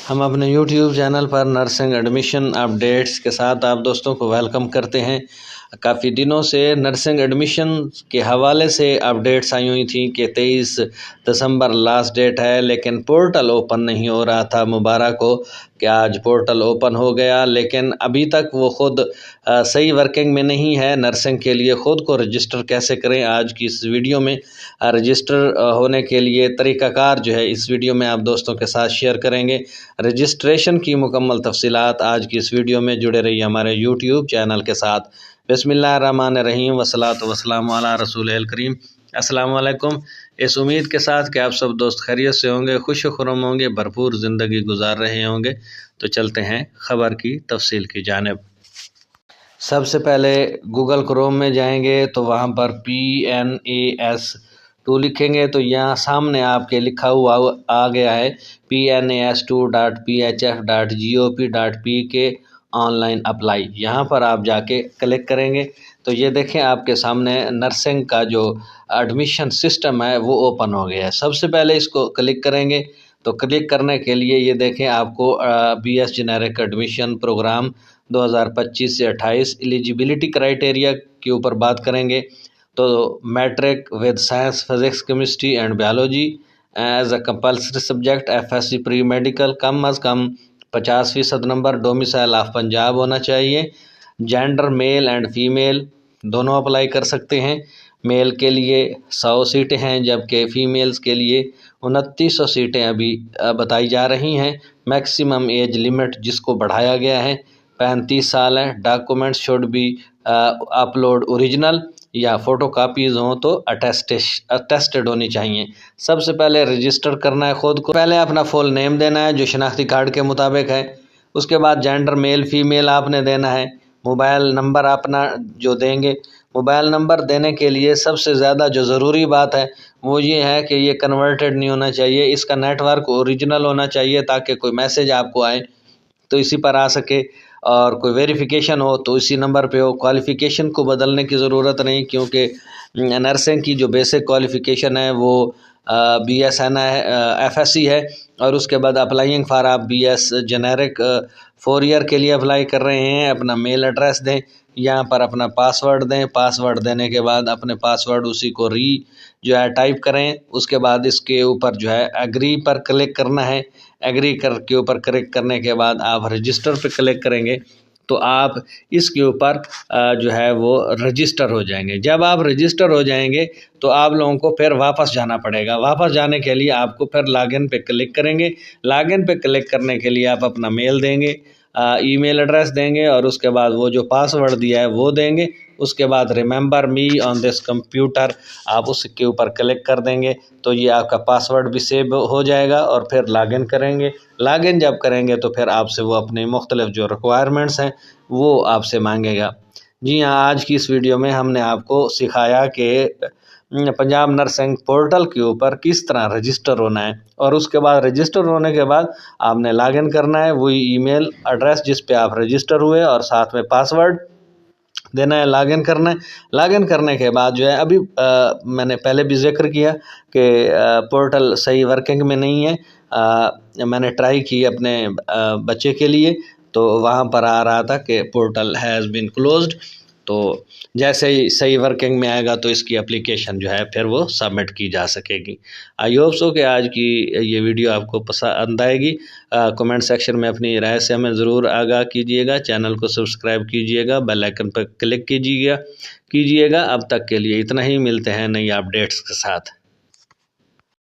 हम अपने YouTube channel पर नर्सिंग एडमिशन अपडेट्स के साथ आप दोस्तों को वेलकम करते हैं। काफ़ी दिनों से नर्सिंग एडमिशन के हवाले से अपडेट्स आई हुई थी कि 23 दिसंबर लास्ट डेट है, लेकिन पोर्टल ओपन नहीं हो रहा था। मुबारक हो कि आज पोर्टल ओपन हो गया, लेकिन अभी तक वो ख़ुद सही वर्किंग में नहीं है। नर्सिंग के लिए ख़ुद को रजिस्टर कैसे करें, आज की इस वीडियो में रजिस्टर होने के लिए तरीक़ाकार जो है इस वीडियो में आप दोस्तों के साथ शेयर करेंगे। रजिस्ट्रेशन की मुकम्मल तफसीलात आज की इस वीडियो में जुड़े रहिए हमारे यूट्यूब चैनल के साथ। बिस्मिल्लाहिर्रहमानिर्रहीम वस्सलातु वस्सलामु अला रसूलिल करीम। अस्सलामु अलैकुम। इस उम्मीद के साथ कि आप सब दोस्त खैरियत से होंगे, खुश खुर्रम होंगे, भरपूर ज़िंदगी गुजार रहे होंगे। तो चलते हैं ख़बर की तफसील की जानिब। सबसे पहले गूगल क्रोम में जाएंगे तो वहाँ पर PNAS2 लिखेंगे तो यहाँ सामने आपके लिखा हुआ आ गया है PNAS2.phf.gop.pk ऑनलाइन अप्लाई। यहाँ पर आप जाके क्लिक करेंगे तो ये देखें आपके सामने नर्सिंग का जो एडमिशन सिस्टम है वो ओपन हो गया है। सबसे पहले इसको क्लिक करेंगे तो क्लिक करने के लिए ये देखें आपको BS जेनेरिक एडमिशन प्रोग्राम 2025 से 28 एलिजिबिलिटी क्राइटेरिया के ऊपर बात करेंगे तो matric with science, physics, chemistry and biology as a compulsory subject, FSC pre medical, कम अज़ कम 50% नंबर, डोमिसाइल ऑफ पंजाब होना चाहिए। जेंडर मेल एंड फीमेल दोनों अप्लाई कर सकते हैं। मेल के लिए 100 सीटें हैं, जबकि फ़ीमेल्स के लिए 2900 सीटें अभी बताई जा रही हैं। मैक्सिमम एज लिमिट जिसको बढ़ाया गया है 35 साल है। Documents should be upload original या फ़ोटो कापीज़ हों तो अटेस्टेड होनी चाहिए। सबसे पहले रजिस्टर करना है ख़ुद को। पहले अपना फुल नेम देना है जो शनाख्ती कार्ड के मुताबिक है। उसके बाद जेंडर मेल फीमेल आपने देना है। मोबाइल नंबर अपना जो देंगे, मोबाइल नंबर देने के लिए सबसे ज़्यादा जो ज़रूरी बात है वो ये है कि ये कन्वर्टेड नहीं होना चाहिए, इसका नेटवर्क ओरिजिनल होना चाहिए ताकि कोई मैसेज आपको आए तो इसी पर आ सके और कोई वेरिफिकेशन हो तो इसी नंबर पे हो। क्वालिफ़िकेशन को बदलने की ज़रूरत नहीं, क्योंकि नर्सिंग की जो बेसिक क्वालिफ़िकेशन है वो BSN है, FSC है। और उसके बाद अप्लाइंग फॉर आप BS जेनेरिक 4 ईयर के लिए अप्लाई कर रहे हैं। अपना मेल एड्रेस दें, यहाँ पर अपना पासवर्ड दें। पासवर्ड देने के बाद अपने पासवर्ड उसी को जो है टाइप करें। उसके बाद इसके ऊपर जो है एग्री पर क्लिक करना है। एग्री के ऊपर क्लिक करने के बाद आप रजिस्टर पर क्लिक करेंगे तो आप इसके ऊपर जो है वो रजिस्टर हो जाएंगे। जब आप रजिस्टर हो जाएंगे तो आप लोगों को फिर वापस जाना पड़ेगा। वापस जाने के लिए आपको फिर लॉगिन पे क्लिक करेंगे। लॉगिन पे क्लिक करने के लिए आप अपना मेल देंगे, ईमेल एड्रेस देंगे और उसके बाद वो जो पासवर्ड दिया है वो देंगे। उसके बाद remember me on this computer आप उसके ऊपर क्लिक कर देंगे तो ये आपका पासवर्ड भी सेव हो जाएगा और फिर लॉगिन करेंगे। लॉगिन जब करेंगे तो फिर आपसे वो अपने मुख्तलिफ जो रिक्वायरमेंट्स हैं वो आपसे मांगेगा। जी हाँ, आज की इस वीडियो में हमने आपको सिखाया कि पंजाब नर्सिंग पोर्टल के ऊपर किस तरह रजिस्टर होना है और उसके बाद रजिस्टर होने के बाद आपने लॉगिन करना है वही ईमेल एड्रेस जिस पे आप रजिस्टर हुए और साथ में पासवर्ड देना है, लॉगिन करना है। लॉगिन करने के बाद जो है अभी मैंने पहले भी जिक्र किया कि पोर्टल सही वर्किंग में नहीं है। मैंने ट्राई की अपने बच्चे के लिए तो वहाँ पर आ रहा था कि पोर्टल हैज़ बीन क्लोज्ड। तो जैसे ही सही वर्किंग में आएगा तो इसकी एप्लीकेशन जो है फिर वो सबमिट की जा सकेगी। आई होप सो कि आज की ये वीडियो आपको पसंद आएगी। कमेंट सेक्शन में अपनी राय से हमें ज़रूर आगाह कीजिएगा। चैनल को सब्सक्राइब कीजिएगा, बेल आइकन पर क्लिक कीजिएगा। अब तक के लिए इतना ही, मिलते हैं नई अपडेट्स के साथ।